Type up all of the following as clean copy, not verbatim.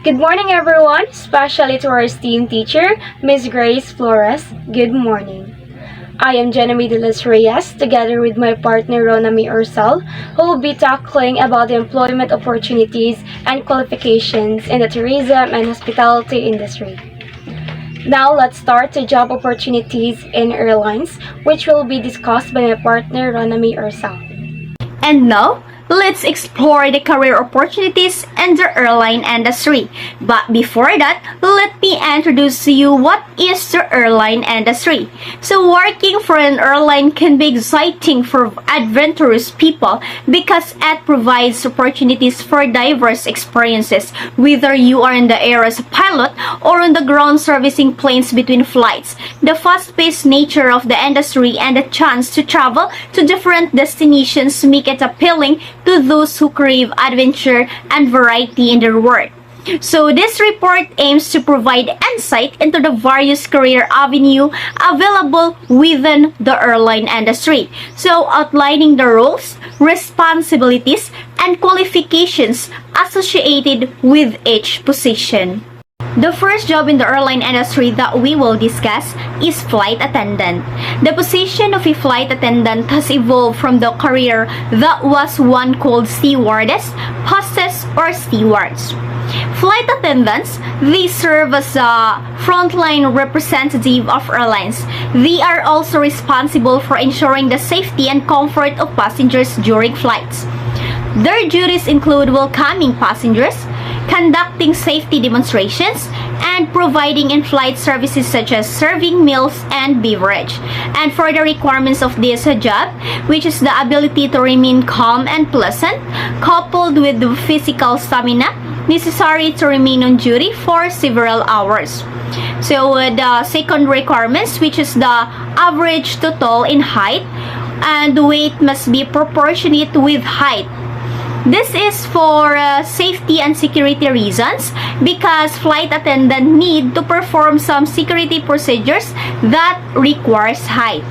Good morning, everyone, especially to our esteemed teacher, Ms. Grace Flores. Good morning. I am Jenemy de los Reyes, together with my partner Ronami Ursal, who will be tackling about the employment opportunities and qualifications in the tourism and hospitality industry. Now, let's start the job opportunities in airlines, which will be discussed by my partner Ronami Ursal. And now, let's explore the career opportunities in the airline industry. But before that, let me introduce to you what is the airline industry. So working for an airline can be exciting for adventurous people because it provides opportunities for diverse experiences, whether you are in the air as a pilot or on the ground servicing planes between flights. The fast-paced nature of the industry and the chance to travel to different destinations make it appealing to those who crave adventure and variety in their work. So this report aims to provide insight into the various career avenues available within the airline industry. So outlining the roles, responsibilities, and qualifications associated with each position. The first job in the airline industry that we will discuss is flight attendant. The position of a flight attendant has evolved from the career that was one called stewardess, hostess, or stewards. Flight attendants, they serve as a frontline representative of airlines. They are also responsible for ensuring the safety and comfort of passengers during flights. Their duties include welcoming passengers, conducting safety demonstrations, and providing in-flight services such as serving meals and beverage. And for the requirements of this job, which is the ability to remain calm and pleasant, coupled with the physical stamina necessary to remain on duty for several hours. So the second requirements, which is the average total in height, and weight must be proportionate with height. This is for safety and security reasons because flight attendants need to perform some security procedures that requires height.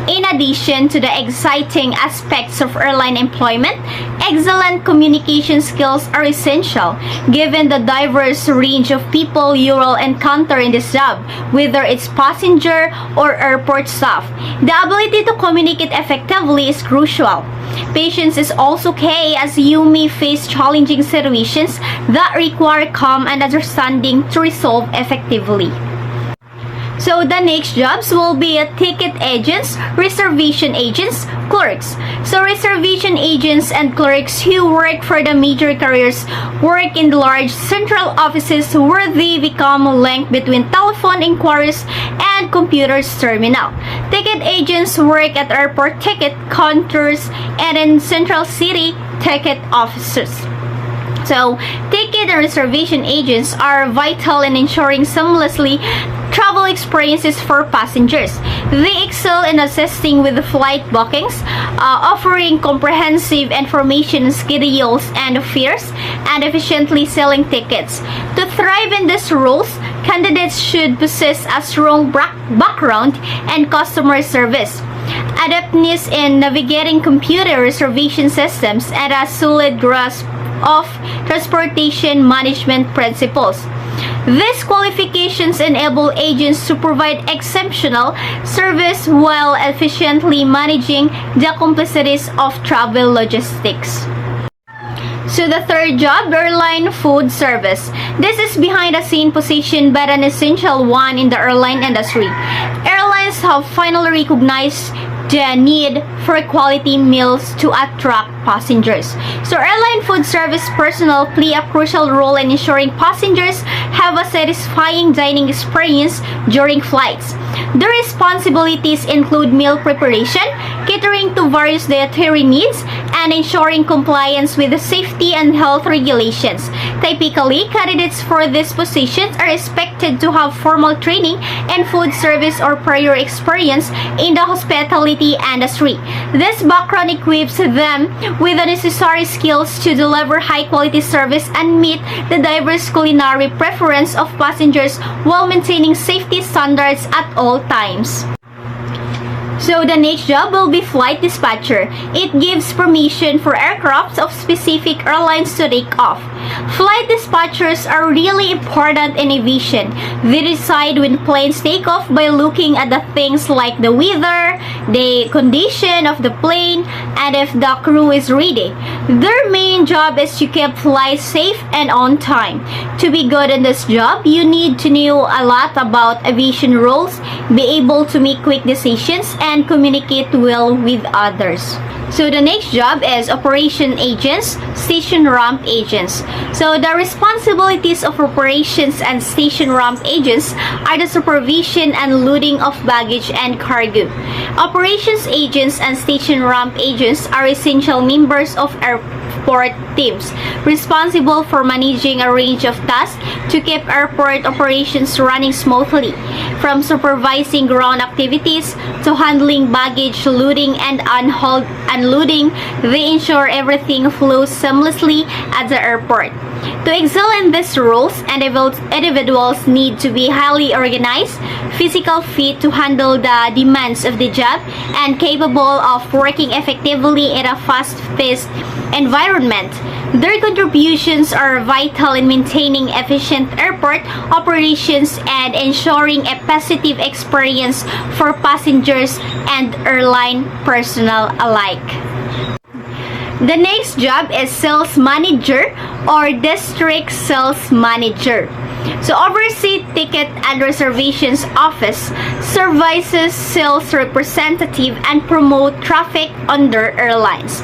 In addition to the exciting aspects of airline employment, excellent communication skills are essential given the diverse range of people you will encounter in this job, whether it's passenger or airport staff. The ability to communicate effectively is crucial. Patience is also key as you may face challenging situations that require calm and understanding to resolve effectively. So the next jobs will be ticket agents, reservation agents, clerks. So reservation agents and clerks who work for the major carriers work in the large central offices where they become a link between telephone inquiries and computers terminal. Ticket agents work at airport ticket counters and in central city ticket offices. So, ticket and reservation agents are vital in ensuring seamlessly travel experiences for passengers. They excel in assisting with the flight bookings, offering comprehensive information, schedules, and fares, and efficiently selling tickets. To thrive in these roles, candidates should possess a strong background in customer service, adeptness in navigating computer reservation systems, and a solid grasp of transportation management principles. These qualifications enable agents to provide exceptional service while efficiently managing the complexities of travel logistics. So the third job, airline food service. This is behind the scene position but an essential one in the airline industry. Airlines have finally recognized the need for quality meals to attract passengers. So airline food service personnel play a crucial role in ensuring passengers have a satisfying dining experience during flights. Their responsibilities include meal preparation, catering to various dietary needs, and ensuring compliance with the safety and health regulations. Typically, candidates for these positions are expected to have formal training in food service or prior experience in the hospitality industry. This background equips them with the necessary skills to deliver high-quality service and meet the diverse culinary preference of passengers while maintaining safety standards at all times. So the next job will be flight dispatcher. It gives permission for aircrafts of specific airlines to take off. Flight dispatchers are really important in aviation. They decide when planes take off by looking at the things like the weather, the condition of the plane, and if the crew is ready. Their main job is to keep flights safe and on time. To be good in this job, you need to know a lot about aviation rules, be able to make quick decisions, and communicate well with others. So the next job is operation agents, station ramp agents. So the responsibilities of operations and station ramp agents are the supervision and loading of baggage and cargo. Operations agents and station ramp agents are essential members of airport teams, responsible for managing a range of tasks to keep airport operations running smoothly, from supervising ground activities to handling baggage, loading and unloading. They ensure everything flows seamlessly at the airport. To excel in these roles, individuals need to be highly organized, physical fit to handle the demands of the job, and capable of working effectively in a fast-paced environment. Their contributions are vital in maintaining efficient airport operations and ensuring a positive experience for passengers and airline personnel alike. The next job is sales manager or district sales manager. So oversee ticket and reservations office, services sales representative, and promote traffic under airlines.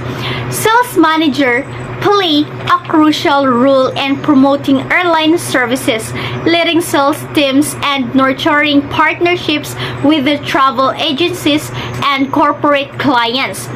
Sales manager play a crucial role in promoting airline services, leading sales teams, and nurturing partnerships with the travel agencies and corporate clients.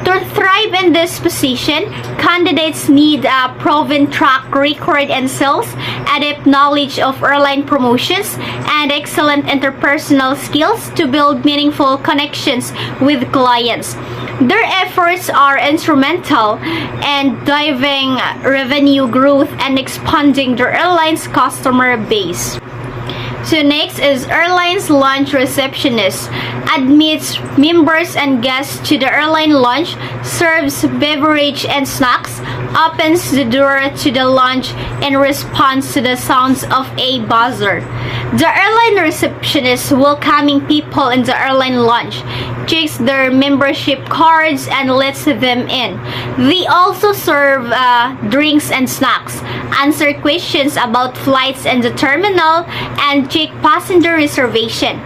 To thrive in this position, candidates need a proven track record in sales, adept knowledge of airline promotions, and excellent interpersonal skills to build meaningful connections with clients. Their efforts are instrumental in driving revenue growth and expanding their airline's customer base. So next is airline's lounge receptionist. Admits members and guests to the airline lounge, serves beverage and snacks, opens the door to the lounge in response to the sounds of a buzzer. The airline receptionist welcoming people in the airline lounge, checks their membership cards and lets them in. They also serve drinks and snacks, answer questions about flights in the terminal, and check passenger reservation.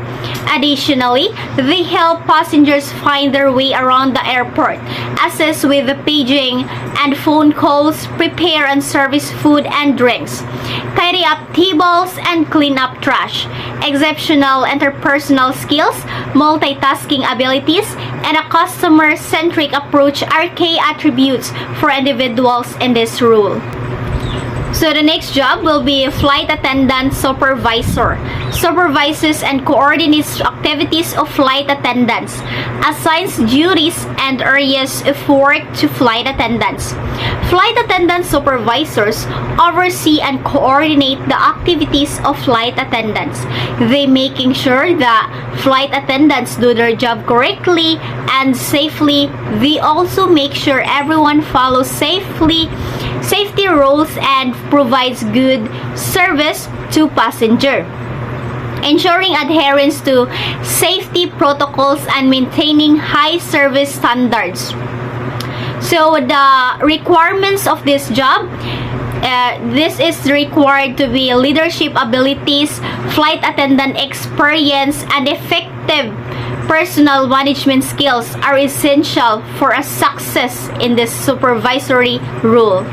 Additionally, they help passengers find their way around the airport, assist with the paging and phone calls, prepare and service food and drinks, tidy up tables and clean up trash. Exceptional interpersonal skills, multitasking abilities, and a customer-centric approach are key attributes for individuals in this role. So the next job will be a flight attendant supervisor. Supervises and coordinates activities of flight attendants. Assigns duties and areas of work to flight attendants. Flight attendant supervisors oversee and coordinate the activities of flight attendants. They making sure that flight attendants do their job correctly and safely. They also make sure everyone follows safety rules and provides good service to passenger, ensuring adherence to safety protocols and maintaining high service standards. So the requirements of this job, this is required to be leadership abilities, flight attendant experience, and effective personal management skills are essential for a success in this supervisory role.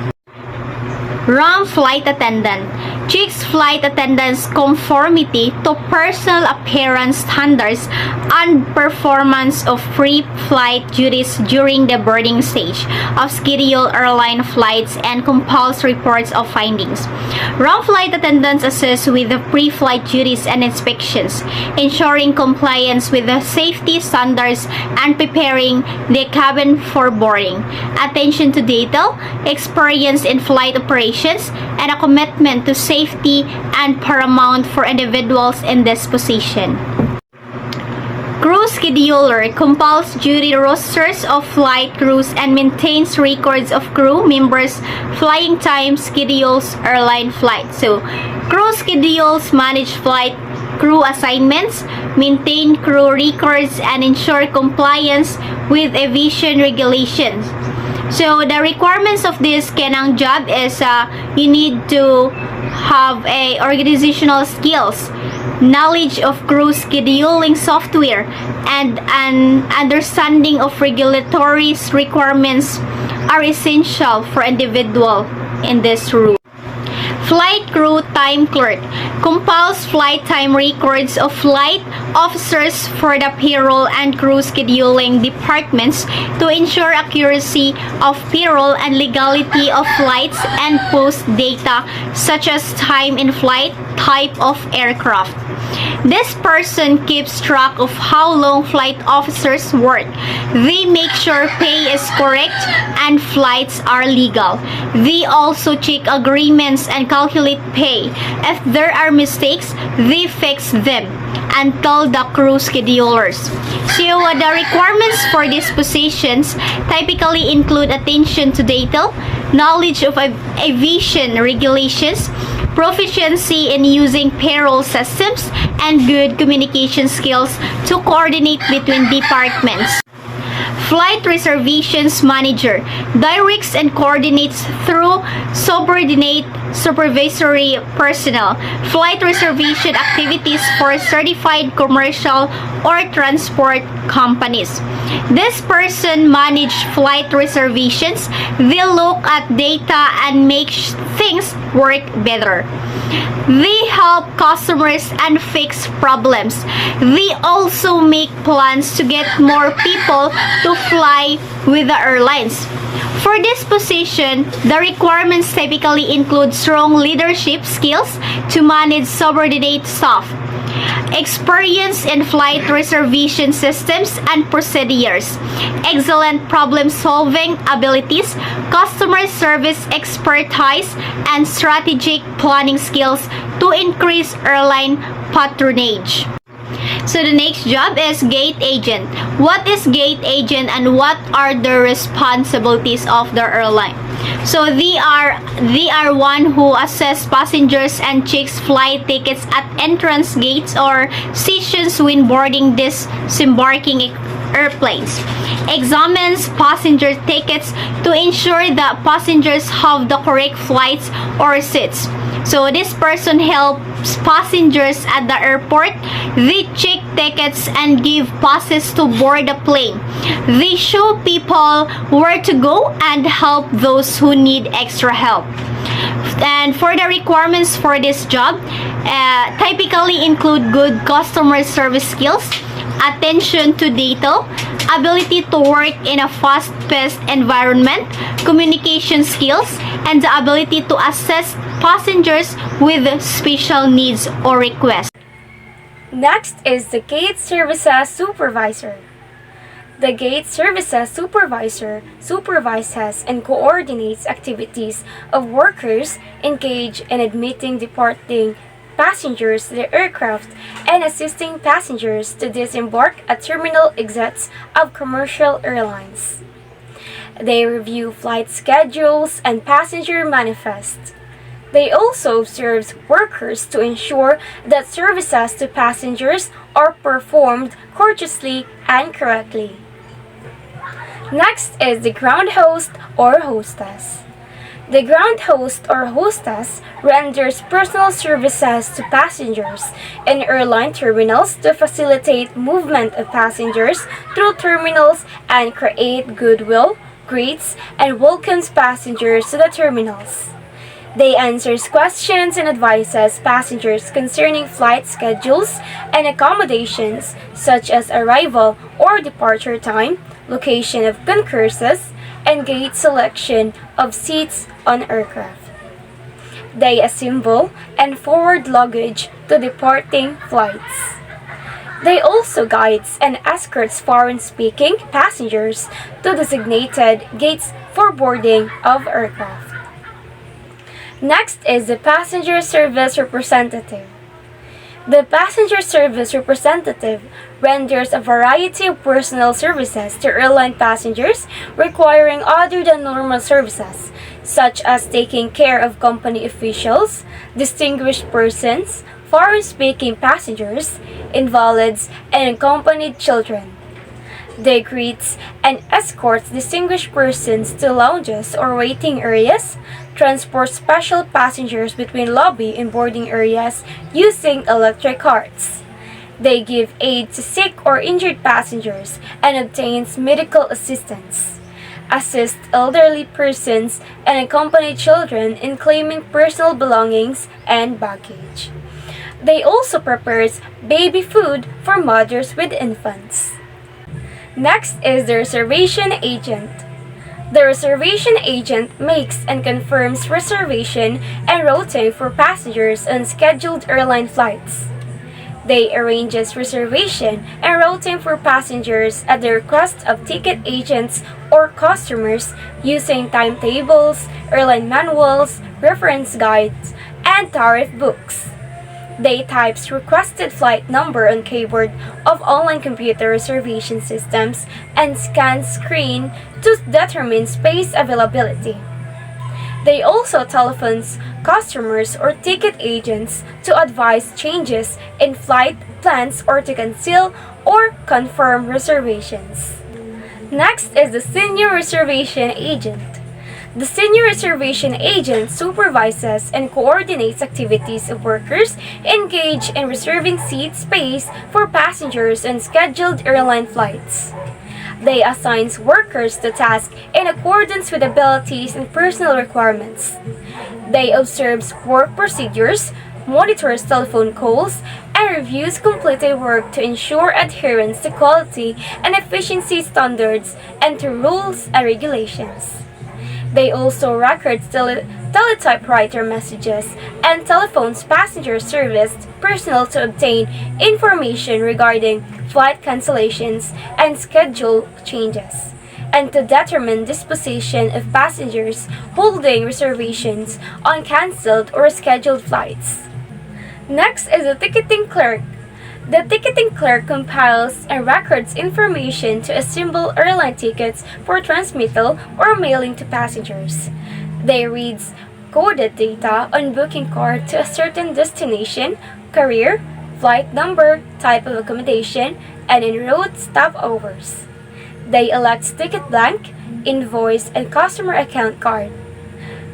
Ramp flight attendant checks flight attendants' conformity to personal appearance standards and performance of pre-flight duties during the boarding stage of scheduled airline flights and compiles reports of findings. Ramp flight attendants assist with the pre-flight duties and inspections, ensuring compliance with the safety standards and preparing the cabin for boarding. Attention to detail, experience in flight operations, and a commitment to safety and paramount for individuals in this position. Crew scheduler compiles duty rosters of flight crews and maintains records of crew members, flying time, schedules, airline flights. So, crew schedules manage flight crew assignments, maintain crew records, and ensure compliance with aviation regulations. So the requirements of this Kenang job is you need to have a organizational skills, knowledge of crew scheduling software, and an understanding of regulatory requirements are essential for individual in this role. Flight crew time clerk compiles flight time records of flight officers for the payroll and crew scheduling departments to ensure accuracy of payroll and legality of flights and post data such as time in flight, type of aircraft. This person keeps track of how long flight officers work. They make sure pay is correct and flights are legal. They also check agreements and calculate pay. If there are mistakes, they fix them and tell the crew schedulers. So the requirements for these positions typically include attention to detail, knowledge of aviation regulations, proficiency in using payroll systems, and good communication skills to coordinate between departments. Flight reservations manager directs and coordinates through subordinate supervisory personnel flight reservation activities for certified commercial or transport companies. This person manages flight reservations. They look at data and make things work better. They help customers and fix problems. They also make plans to get more people to fly with the airlines. For this position, the requirements typically include strong leadership skills to manage subordinate staff, experience in flight reservation systems and procedures, excellent problem-solving abilities, customer service expertise, and strategic planning skills to increase airline patronage. So the next job is gate agent. What is gate agent and what are the responsibilities of the airline? So they are one who assess passengers and checks flight tickets at entrance gates or stations when boarding disembarking airplanes. Examines passenger tickets to ensure that passengers have the correct flights or seats. So this person helps passengers at the airport. They check tickets and give passes to board the plane. They show people where to go and help those who need extra help. And for the requirements for this job, typically include good customer service skills, attention to detail, ability to work in a fast-paced environment, communication skills, and the ability to assess passengers with special needs or requests. Next is the Gate Services Supervisor. The Gate Services Supervisor supervises and coordinates activities of workers engaged in admitting, departing passengers to the aircraft and assisting passengers to disembark at terminal exits of commercial airlines. They review flight schedules and passenger manifests. They also observe workers to ensure that services to passengers are performed courteously and correctly. Next is the ground host or hostess. The ground host or hostess renders personal services to passengers in airline terminals to facilitate movement of passengers through terminals and create goodwill, greets, and welcomes passengers to the terminals. They answers questions and advises passengers concerning flight schedules and accommodations such as arrival or departure time, location of concourses, and gate selection of seats on aircraft. They assemble and forward luggage to departing flights. They also guides and escorts foreign-speaking passengers to designated gates for boarding of aircraft. Next is the passenger service representative. The passenger service representative renders a variety of personal services to airline passengers requiring other than normal services, such as taking care of company officials, distinguished persons, foreign-speaking passengers, invalids, and accompanied children. They greets and escorts distinguished persons to lounges or waiting areas, transport special passengers between lobby and boarding areas using electric carts. They give aid to sick or injured passengers and obtains medical assistance. Assist elderly persons and accompany children in claiming personal belongings and baggage. They also prepares baby food for mothers with infants. Next is the reservation agent. The reservation agent makes and confirms reservation and routing for passengers on scheduled airline flights. They arranges reservation and routing for passengers at the request of ticket agents or customers using timetables, airline manuals, reference guides, and tariff books. They types requested flight number on keyboard of online computer reservation systems and scans screen to determine space availability. They also telephones customers or ticket agents to advise changes in flight plans or to cancel or confirm reservations. Next is the senior reservation agent. The senior reservation agent supervises and coordinates activities of workers engaged in reserving seat space for passengers on scheduled airline flights. They assign workers to tasks in accordance with abilities and personal requirements. They observe work procedures, monitors telephone calls, and reviews completed work to ensure adherence to quality and efficiency standards and to rules and regulations. They also record teletypewriter messages and telephones passenger service personnel to obtain information regarding flight cancellations and schedule changes, and to determine disposition of passengers holding reservations on cancelled or scheduled flights. Next is the ticketing clerk. The ticketing clerk compiles and records information to assemble airline tickets for transmittal or mailing to passengers. They reads coded data on booking card to a certain destination, carrier, flight number, type of accommodation, and en route stopovers. They elect ticket blank, invoice, and customer account card.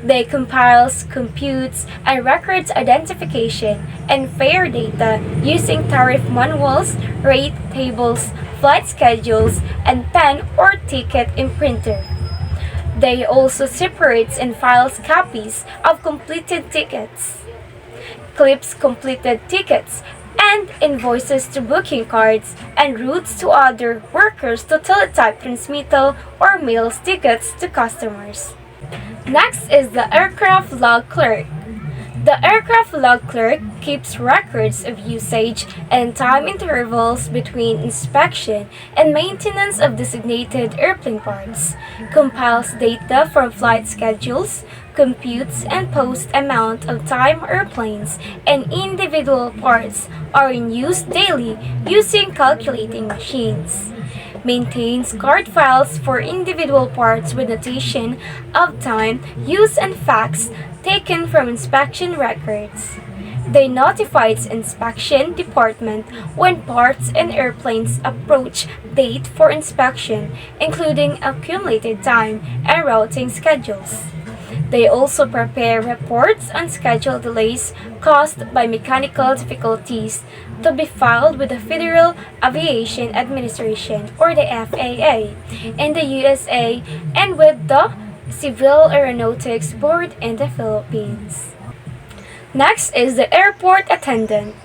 They compiles, computes, and records identification and fare data using tariff manuals, rate tables, flight schedules, and pen or ticket imprinter. They also separates and files copies of completed tickets, clips completed tickets, and invoices to booking cards and routes to other workers to teletype transmittal or mails tickets to customers. Next is the aircraft log clerk. The aircraft log clerk keeps records of usage and time intervals between inspection and maintenance of designated airplane parts, compiles data from flight schedules, computes and posts amount of time airplanes and individual parts are in use daily using calculating machines. Maintains card files for individual parts with notation of time, use, and facts taken from inspection records. They notifies inspection department when parts and airplanes approach date for inspection, including accumulated time and routing schedules. They also prepare reports on schedule delays caused by mechanical difficulties to be filed with the Federal Aviation Administration or the FAA in the USA and with the Civil Aeronautics Board in the Philippines. Next is the airport attendant.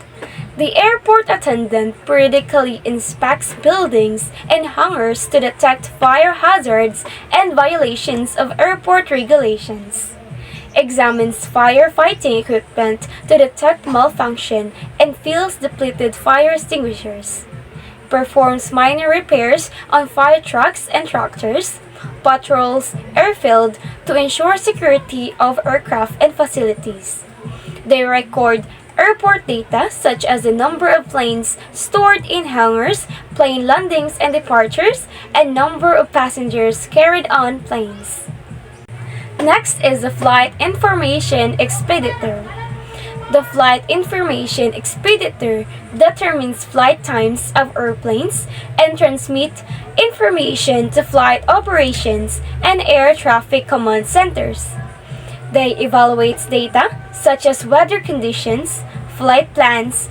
The airport attendant periodically inspects buildings and hangars to detect fire hazards and violations of airport regulations. Examines firefighting equipment to detect malfunction and fills depleted fire extinguishers. Performs minor repairs on fire trucks and tractors. Patrols airfield to ensure security of aircraft and facilities. They record Airport data such as the number of planes stored in hangars, plane landings and departures, and number of passengers carried on planes. Next is the Flight Information Expeditor. The Flight Information Expeditor determines flight times of airplanes and transmits information to flight operations and air traffic command centers. They evaluate data such as weather conditions, flight plans,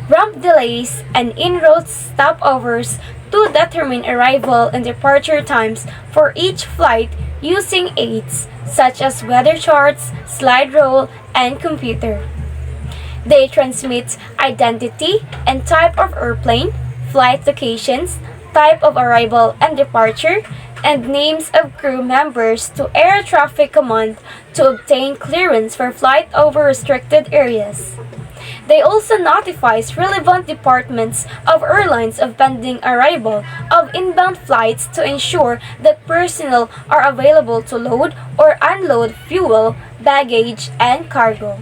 ramp delays, and en-route stopovers to determine arrival and departure times for each flight using aids such as weather charts, slide rule, and computer. They transmit identity and type of airplane, flight locations, type of arrival and departure, and names of crew members to Air Traffic Command to obtain clearance for flight over restricted areas. They also notifies relevant departments of airlines of pending arrival of inbound flights to ensure that personnel are available to load or unload fuel, baggage, and cargo.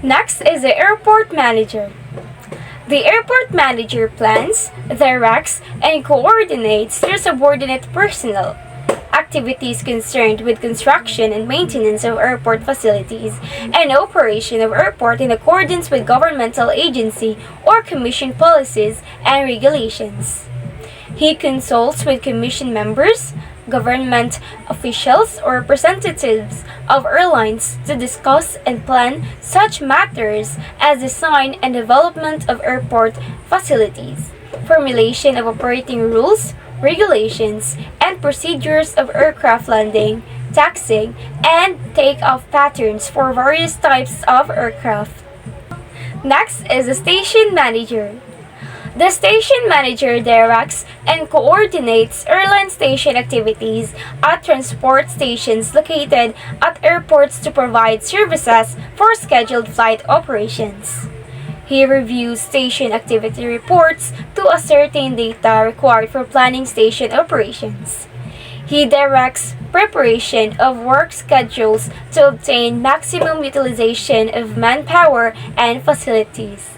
Next is the airport manager. The airport manager plans, directs, and coordinates their subordinate personnel, activities concerned with construction and maintenance of airport facilities, and operation of airport in accordance with governmental agency or commission policies and regulations. He consults with commission members, government officials, or representatives of airlines to discuss and plan such matters as design and development of airport facilities, formulation of operating rules, regulations, and procedures of aircraft landing, taxiing, and takeoff patterns for various types of aircraft. Next is the station manager. The station manager directs and coordinates airline station activities at transport stations located at airports to provide services for scheduled flight operations. He reviews station activity reports to ascertain data required for planning station operations. He directs preparation of work schedules to obtain maximum utilization of manpower and facilities.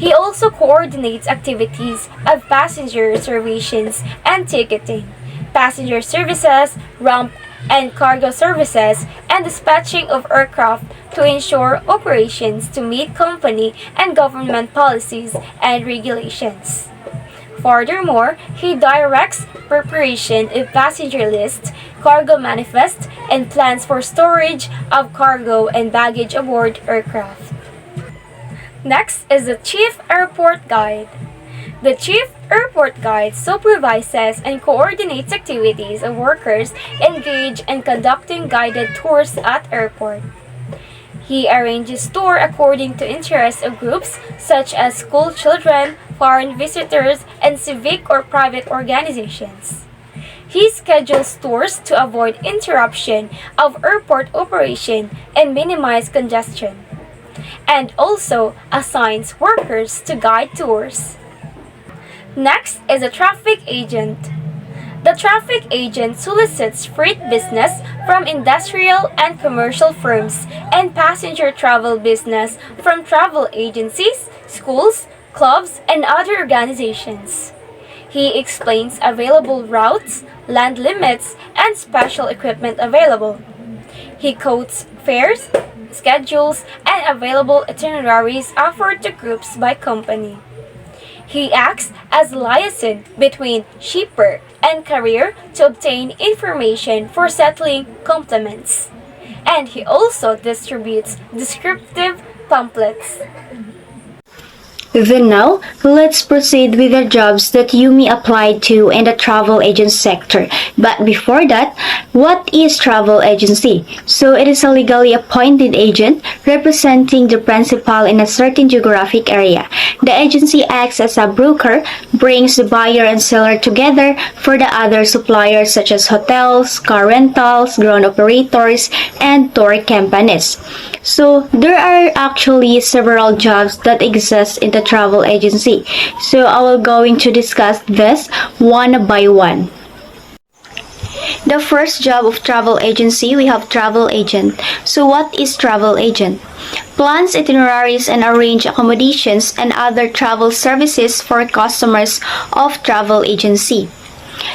He also coordinates activities of passenger reservations and ticketing, passenger services, ramp and cargo services, and dispatching of aircraft to ensure operations to meet company and government policies and regulations. Furthermore, he directs preparation of passenger lists, cargo manifest, and plans for storage of cargo and baggage aboard aircraft. Next is the Chief Airport Guide. The Chief Airport Guide supervises and coordinates activities of workers engaged in conducting guided tours at airport. He arranges tour according to interests of groups such as school children, foreign visitors, and civic or private organizations. He schedules tours to avoid interruption of airport operation and minimize congestion, and also assigns workers to guide tours. Next is a traffic agent. The traffic agent solicits freight business from industrial and commercial firms and passenger travel business from travel agencies, schools, clubs, and other organizations. He explains available routes, land limits, and special equipment available. He quotes fares, schedules, and available itineraries offered to groups by company. He acts as liaison between shipper and carrier to obtain information for settling compliments. And he also distributes descriptive pamphlets. Then now, let's proceed with the jobs that you may apply to in the travel agent sector. But before that, what is travel agency? So it is a legally appointed agent representing the principal in a certain geographic area. The agency acts as a broker, brings the buyer and seller together for the other suppliers such as hotels, car rentals, ground operators, and tour companies. So there are actually several jobs that exist in the travel agency. So I will going to discuss this one by one. The first job of travel agency, we have travel agent. So what is travel agent? plans itineraries and arrange accommodations and other travel services for customers of travel agency.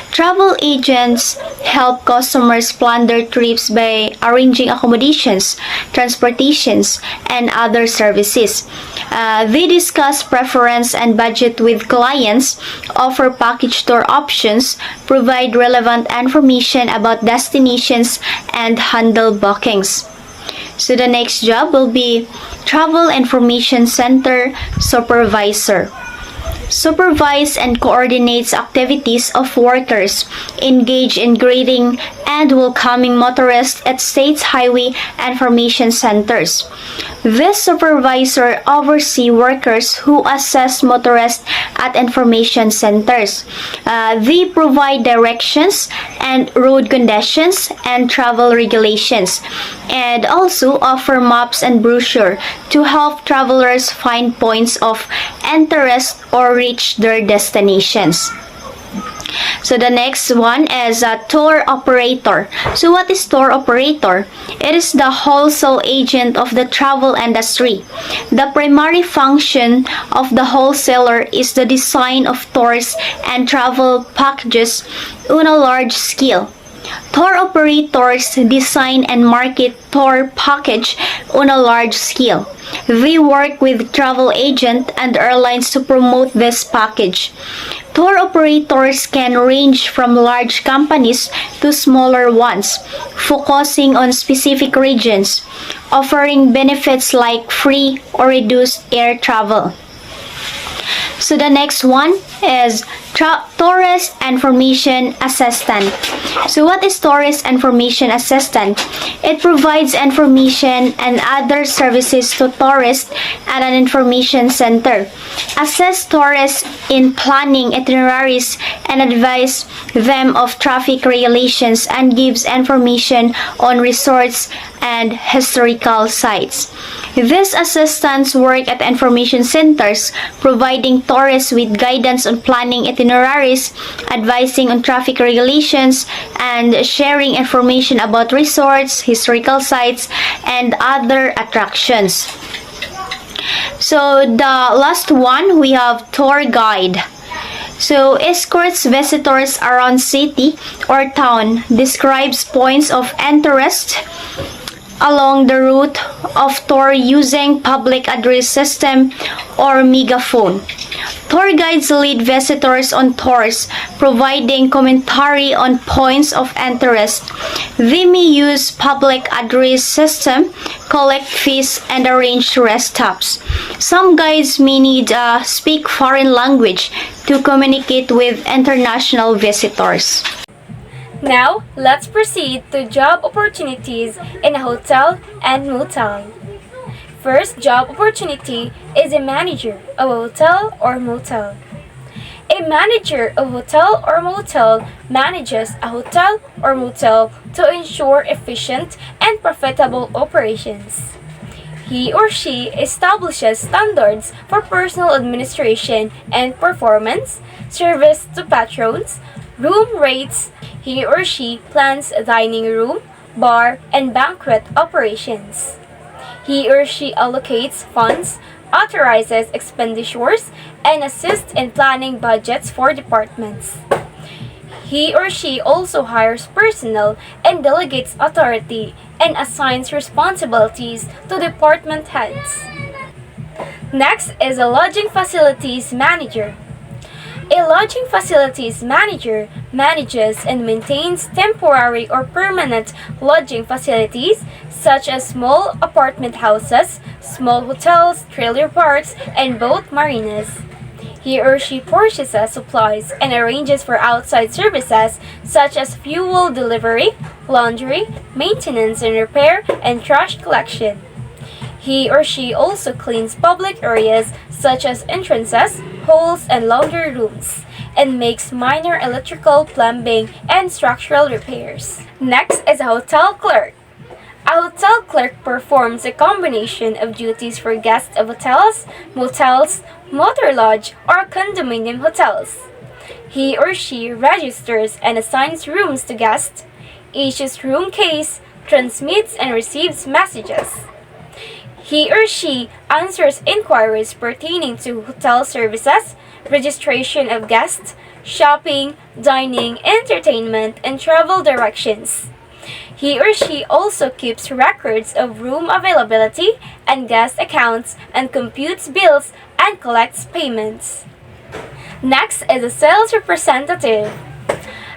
Travel agents help customers plan their trips by arranging accommodations, transportations, and other services. They discuss preference and budget with clients, offer package tour options, provide relevant information about destinations, and handle bookings. So the next job will be Travel Information Center Supervisor. Supervise and coordinates activities of workers engaged in greeting and welcoming motorists at state highway information centers. This supervisor oversees workers who assess motorists at information centers. They provide directions and road conditions and travel regulations, and also offer maps and brochure to help travelers find points of interest or reach their destinations. So the next one is a tour operator. So what is tour operator? It is the wholesale agent of the travel industry. The primary function of the wholesaler is the design of tours and travel packages on a large scale. Tour operators design and market tour package on a large scale. They work with travel agent and airlines to promote this package. Tour operators can range from large companies to smaller ones, focusing on specific regions, offering benefits like free or reduced air travel. So the next one is Tourist Information Assistant. So what is Tourist Information Assistant? It provides information and other services to tourists at an information center, assess tourists in planning itineraries, and advise them of traffic regulations, and gives information on resorts and historical sites. These assistants work at information centers, providing tourists with guidance on planning itineraries, advising on traffic regulations, and sharing information about resorts, historical sites, and other attractions. So the last one, we have tour guide. So escorts visitors around city or town, describes points of interest along the route of tour using public address system or megaphone. Tour guides lead visitors on tours, providing commentary on points of interest. They may use public address system, collect fees, and arrange rest stops. Some guides may need to speak foreign language to communicate with international visitors. Now, let's proceed to job opportunities in a hotel and motel. First job opportunity is a manager of a hotel or motel. A manager of hotel or motel manages a hotel or motel to ensure efficient and profitable operations. He or she establishes standards for personal administration and performance, service to patrons, room rates. He or she plans dining room, bar, and banquet operations. He or she allocates funds, authorizes expenditures, and assists in planning budgets for departments. He or she also hires personnel and delegates authority and assigns responsibilities to department heads. Next is a lodging facilities manager. A lodging facilities manager manages and maintains temporary or permanent lodging facilities such as small apartment houses, small hotels, trailer parks, and boat marinas. He or she purchases supplies and arranges for outside services such as fuel delivery, laundry, maintenance and repair, and trash collection. He or she also cleans public areas such as entrances, halls, and laundry rooms, and makes minor electrical, plumbing, and structural repairs. Next is a hotel clerk. A hotel clerk performs a combination of duties for guests of hotels, motels, motor lodge, or condominium hotels. He or she registers and assigns rooms to guests, issues room keys, transmits and receives messages. He or she answers inquiries pertaining to hotel services, registration of guests, shopping, dining, entertainment, and travel directions. He or she also keeps records of room availability and guest accounts and computes bills and collects payments. Next is a sales representative.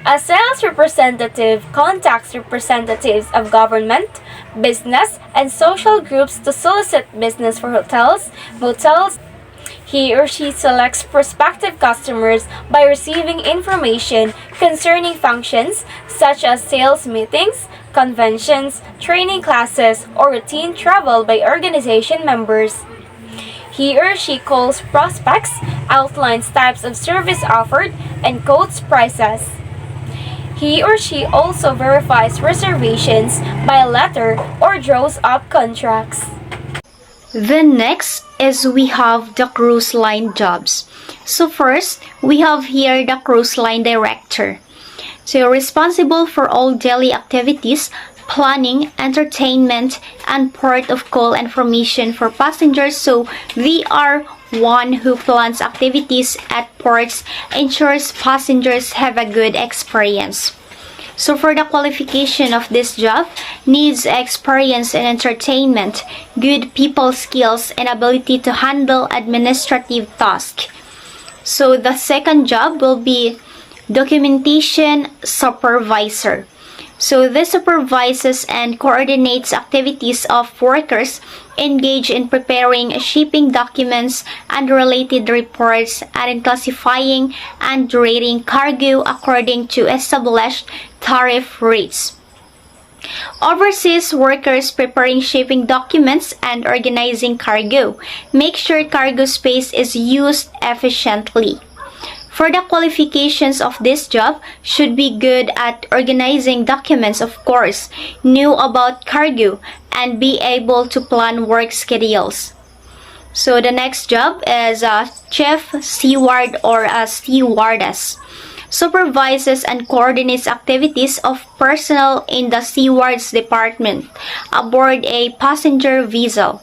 A sales representative contacts representatives of government, business, and social groups to solicit business for hotels, motels. He or she selects prospective customers by receiving information concerning functions such as sales meetings, conventions, training classes, or routine travel by organization members. He or she calls prospects, outlines types of service offered, and quotes prices. He or she also verifies reservations by letter or draws up contracts. Then next is we have the cruise line jobs. So first, we have here the cruise line director. So you're responsible for all daily activities, planning, entertainment, and port of call information for passengers. So they are one who plans activities at ports, ensures passengers have a good experience. So for the qualification of this job, needs experience in entertainment, good people skills, and ability to handle administrative tasks. So the second job will be documentation supervisor. So this supervises and coordinates activities of workers engaged in preparing shipping documents and related reports and in classifying and rating cargo according to established tariff rates. Overseas workers preparing shipping documents and organizing cargo. Make sure cargo space is used efficiently. For the qualifications of this job, should be good at organizing documents, of course, knew about cargo, and be able to plan work schedules. So the next job is a chief steward or a stewardess. Supervises and coordinates activities of personnel in the stewards department aboard a passenger vessel.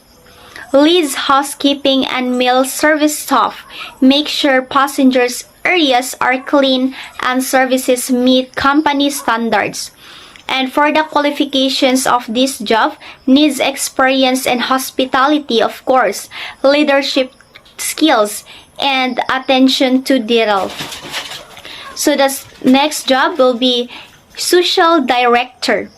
Leads housekeeping and meal service staff. Make sure passengers' areas are clean and services meet company standards. And for the qualifications of this job, needs experience in hospitality, of course, leadership skills, and attention to detail. So the next job will be social director.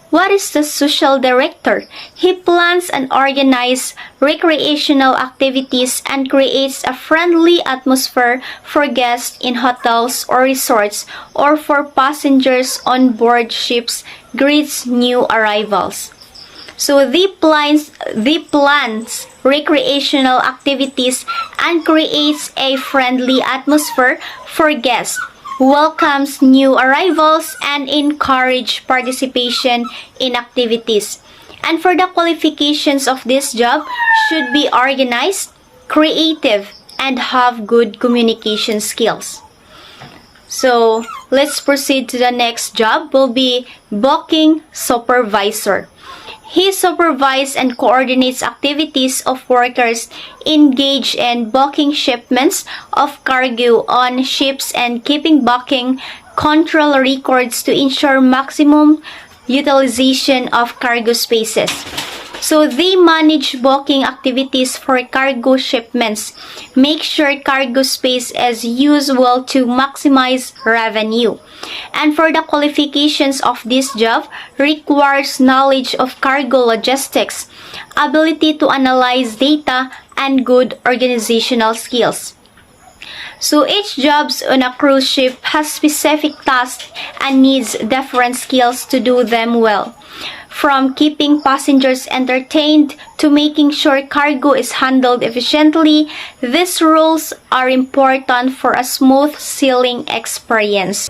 What is the social director? He plans and organizes recreational activities and creates a friendly atmosphere for guests in hotels or resorts or for passengers on board ships, greets new arrivals. So they plans recreational activities and creates a friendly atmosphere for guests, welcomes new arrivals, and encourage participation in activities. And for the qualifications of this job, should be organized, creative, and have good communication skills. So let's proceed to the next job will be booking supervisor. He supervises and coordinates activities of workers engaged in booking shipments of cargo on ships and keeping booking control records to ensure maximum utilization of cargo spaces. So they manage booking activities for cargo shipments. Make sure cargo space is used well to maximize revenue. And for the qualifications of this job, requires knowledge of cargo logistics, ability to analyze data, and good organizational skills. So each job on a cruise ship has specific tasks and needs different skills to do them well. From keeping passengers entertained to making sure cargo is handled efficiently, these rules are important for a smooth sailing experience.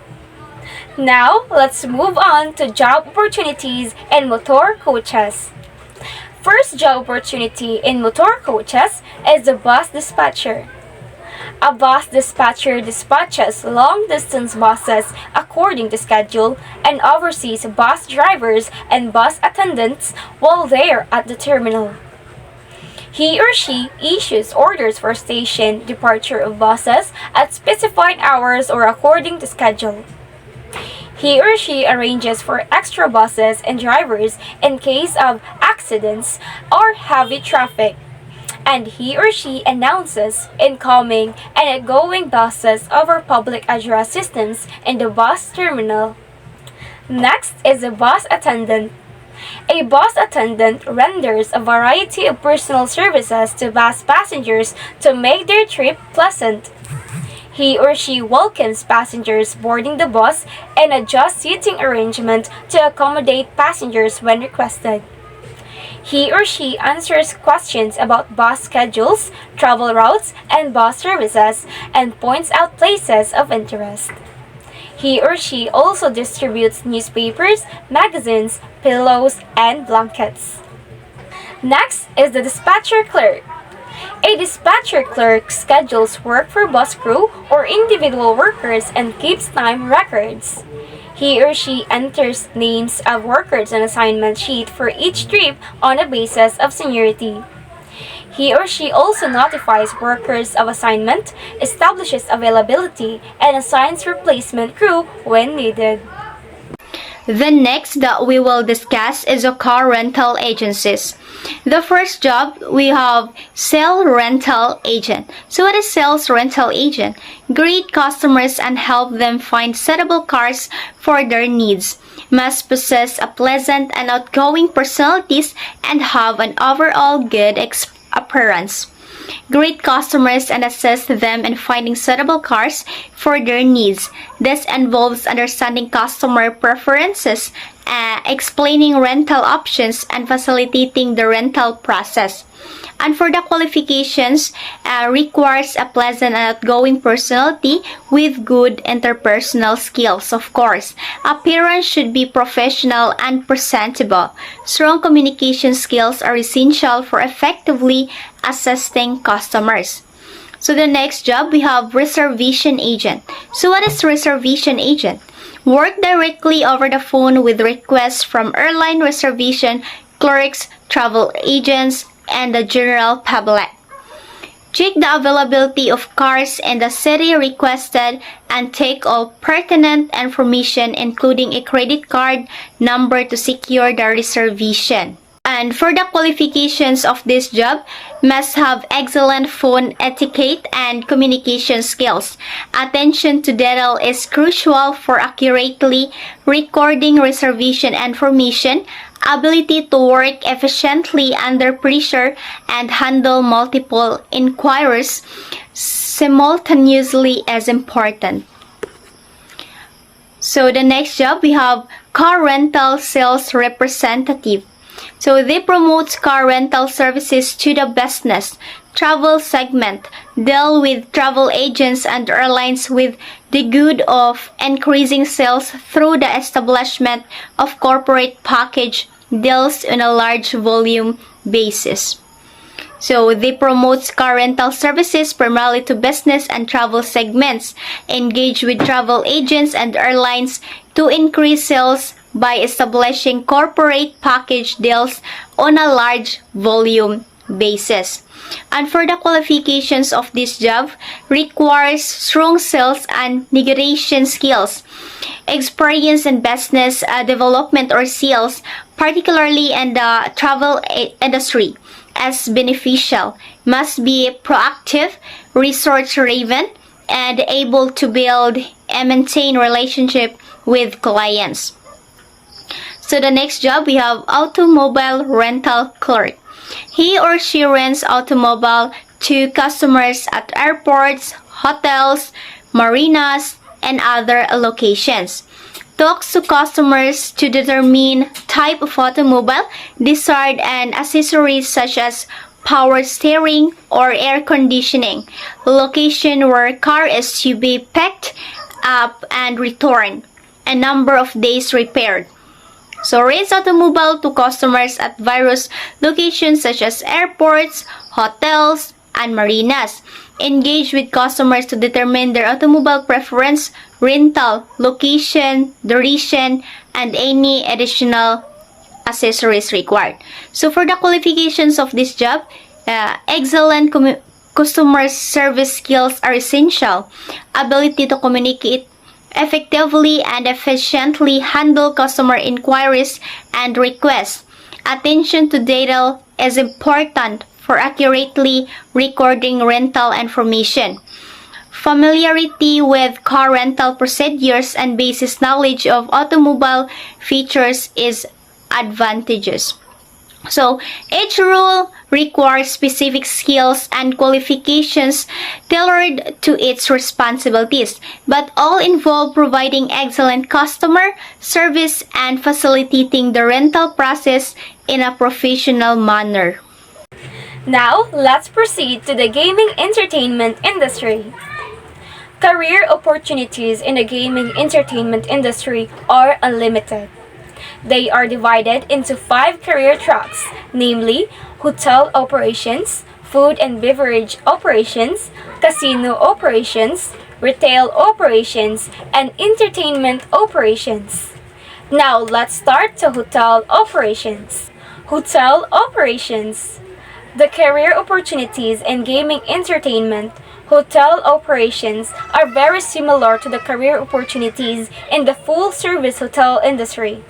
Now, let's move on to job opportunities in motor coaches. First job opportunity in motor coaches is the bus dispatcher. A bus dispatcher dispatches long-distance buses according to schedule and oversees bus drivers and bus attendants while they are at the terminal. He or she issues orders for station departure of buses at specified hours or according to schedule. He or she arranges for extra buses and drivers in case of accidents or heavy traffic. And he or she announces incoming and outgoing buses over public address systems in the bus terminal. Next is a bus attendant. A bus attendant renders a variety of personal services to bus passengers to make their trip pleasant. He or she welcomes passengers boarding the bus and adjusts seating arrangement to accommodate passengers when requested. He or she answers questions about bus schedules, travel routes, and bus services, and points out places of interest. He or she also distributes newspapers, magazines, pillows, and blankets. Next is the dispatcher clerk. A dispatcher clerk schedules work for bus crew or individual workers and keeps time records. He or she enters names of workers on assignment sheet for each trip on a basis of seniority. He or she also notifies workers of assignment, establishes availability, and assigns replacement crew when needed. The next that we will discuss is the car rental agencies. The first job we have sales rental agent. So what is sales rental agent? Greet customers and help them find suitable cars for their needs. Must possess a pleasant and outgoing personalities and have an overall good appearance. Greet customers and assist them in finding suitable cars for their needs. This involves understanding customer preferences, explaining rental options, and facilitating the rental process. And for the qualifications, requires a pleasant and outgoing personality with good interpersonal skills, of course. Appearance should be professional and presentable. Strong communication skills are essential for effectively assisting customers. So the next job, we have reservation agent. So what is reservation agent? Work directly over the phone with requests from airline reservation clerks, travel agents, and the general public. Check the availability of cars in the city requested and take all pertinent information including a credit card number to secure the reservation. And for the qualifications of this job, must have excellent phone etiquette and communication skills. Attention to detail is crucial for accurately recording reservation information. Ability to work efficiently under pressure and handle multiple inquiries simultaneously is important. So the next job, we have car rental sales representative. So they promote car rental services to the business travel segment, deal with travel agents and airlines with the good of increasing sales through the establishment of corporate package deals on a large volume basis. So they promote car rental services primarily to business and travel segments, engage with travel agents and airlines to increase sales by establishing corporate package deals on a large volume basis. And for the qualifications of this job, requires strong sales and negotiation skills, experience in business development or sales, particularly in the travel industry, as beneficial, must be proactive, resource-driven, and able to build and maintain relationship with clients. So the next job, we have automobile rental clerk. He or she rents automobile to customers at airports, hotels, marinas, and other locations. Talks to customers to determine type of automobile desired and accessories such as power steering or air conditioning, location where car is to be picked up and returned, and number of days repaired. So rents automobile to customers at various locations such as airports, hotels, and marinas. Engage with customers to determine their automobile preference, rental, location, duration, and any additional accessories required. So for the qualifications of this job, Excellent customer service skills are essential. Ability to communicate effectively and efficiently handle customer inquiries and requests. Attention to detail is important for accurately recording rental information. Familiarity with car rental procedures and basic knowledge of automobile features is advantageous. So, each rule requires specific skills and qualifications tailored to its responsibilities, but all involve providing excellent customer service and facilitating the rental process in a professional manner. Now, let's proceed to the gaming entertainment industry. Career opportunities in the gaming entertainment industry are unlimited. They are divided into 5 career tracks, namely hotel operations, food and beverage operations, casino operations, retail operations, and entertainment operations. Now let's start to hotel operations. Hotel operations. The career opportunities in gaming entertainment hotel operations are very similar to the career opportunities in the full-service hotel industry.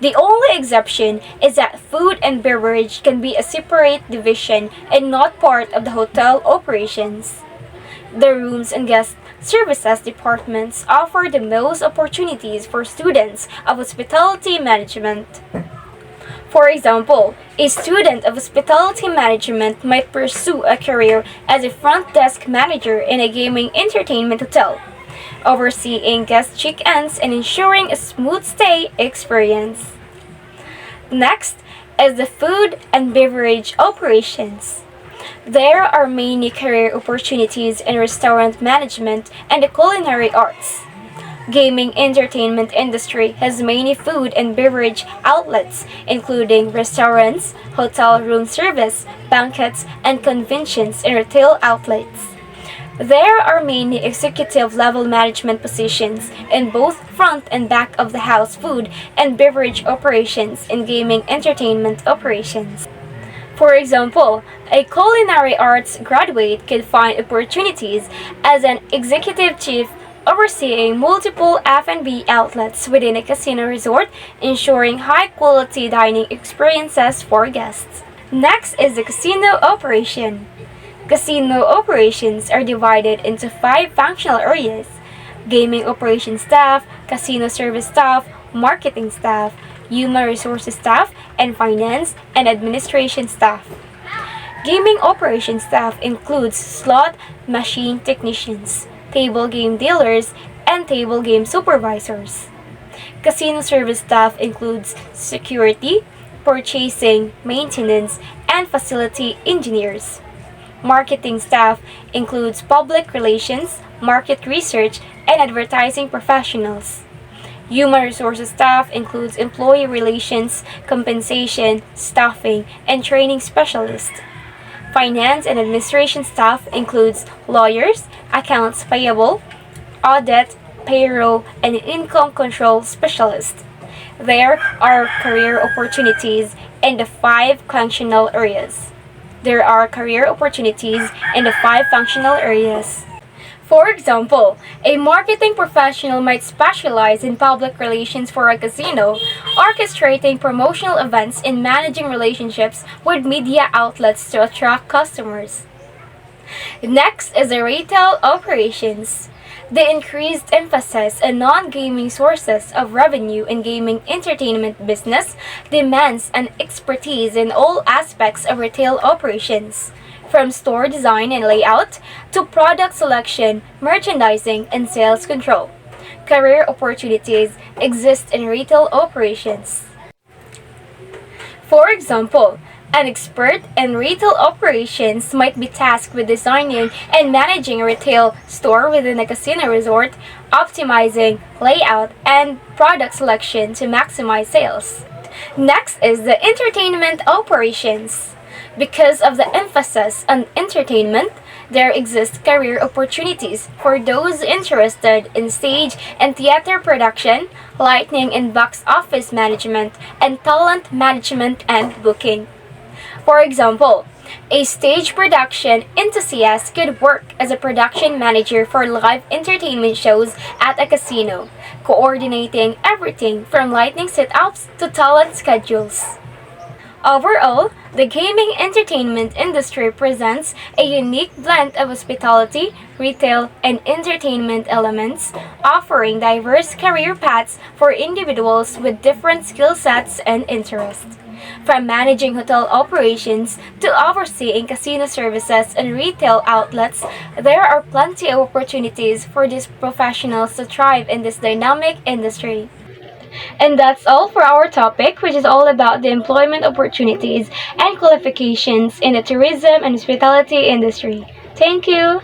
The only exception is that food and beverage can be a separate division and not part of the hotel operations. The rooms and guest services departments offer the most opportunities for students of hospitality management. For example, a student of hospitality management might pursue a career as a front desk manager in a gaming entertainment hotel, overseeing guest check-ins and ensuring a smooth stay experience. Next is the food and beverage operations. There are many career opportunities in restaurant management and the culinary arts. Gaming entertainment industry has many food and beverage outlets, including restaurants, hotel room service, banquets, and conventions and retail outlets. There are many executive level management positions in both front and back of the house food and beverage operations in gaming entertainment operations. For example, a culinary arts graduate could find opportunities as an executive chief overseeing multiple F&B outlets within a casino resort, ensuring high-quality dining experiences for guests. Next is the casino operation. Casino operations are divided into 5 functional areas: gaming operations staff, casino service staff, marketing staff, human resources staff, and finance and administration staff. Gaming operations staff includes slot machine technicians, table game dealers, and table game supervisors. Casino service staff includes security, purchasing, maintenance, and facility engineers. Marketing staff includes public relations, market research, and advertising professionals. Human resources staff includes employee relations, compensation, staffing, and training specialists. Finance and administration staff includes lawyers, accounts payable, audit, payroll, and income control specialists. There are career opportunities in the 5 functional areas. There are career opportunities in the 5 functional areas. For example, a marketing professional might specialize in public relations for a casino, orchestrating promotional events and managing relationships with media outlets to attract customers. Next is the retail operations. The increased emphasis on non-gaming sources of revenue in gaming entertainment business demands an expertise in all aspects of retail operations, from store design and layout to product selection, merchandising, and sales control. Career opportunities exist in retail operations. For example, an expert in retail operations might be tasked with designing and managing a retail store within a casino resort, optimizing layout and product selection to maximize sales. Next is the entertainment operations. Because of the emphasis on entertainment, there exist career opportunities for those interested in stage and theater production, lighting and box office management, and talent management and booking. For example, A stage production enthusiast could work as a production manager for live entertainment shows at a casino, coordinating everything from lighting setups to talent schedules. Overall, the gaming entertainment industry presents a unique blend of hospitality, retail, and entertainment elements, offering diverse career paths for individuals with different skill sets and interests. From managing hotel operations to overseeing casino services and retail outlets, there are plenty of opportunities for these professionals to thrive in this dynamic industry. And that's all for our topic, which is all about the employment opportunities and qualifications in the tourism and hospitality industry. Thank you.